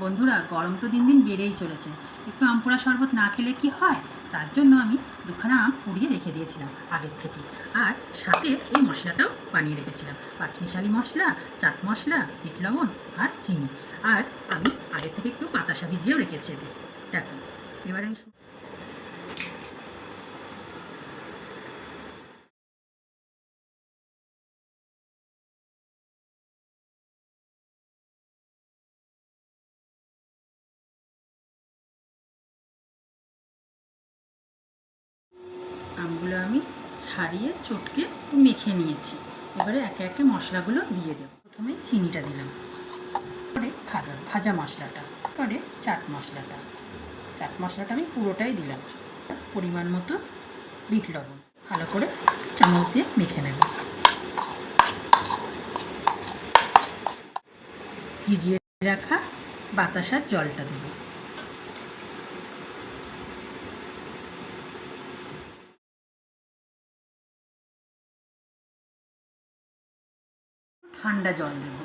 বন্ধুরা, গরম তো দিন দিন বেড়েই চলেছে। একটু আম পোড়া শরবত না খেলে কি হয়? তার জন্য আমি দুখানা আম পুড়িয়ে রেখে দিয়েছিলাম আগের থেকে। আর সাথে এই মশলাটাও বানিয়ে রেখেছিলাম, পাঁচমিশালি মশলা, চাট মশলা, বিট লবণ আর চিনি। আর আমি আগের থেকে একটু বাতাসা ভিজিয়েও রেখেছি। দেখো, এবারে আমি আমগুলো আমি ছাড়িয়ে চটকে মেখে নিয়েছি। এবারে একে একে মশলাগুলো দিয়ে দেবো। প্রথমে চিনিটা দিলাম, পরে ভাজা মশলাটা, পরে চাট মশলাটা। চাট মশলাটা আমি পুরোটাই দিলাম। পরিমাণ মতো বিট লবণ, ভালো করে চামচ দিয়ে মেখে নেব। ভিজিয়ে রাখা বাতাসার জলটা দেব। ঠান্ডা জল দেব।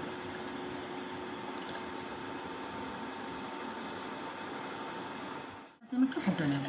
আমি একটু ফুটে নেব।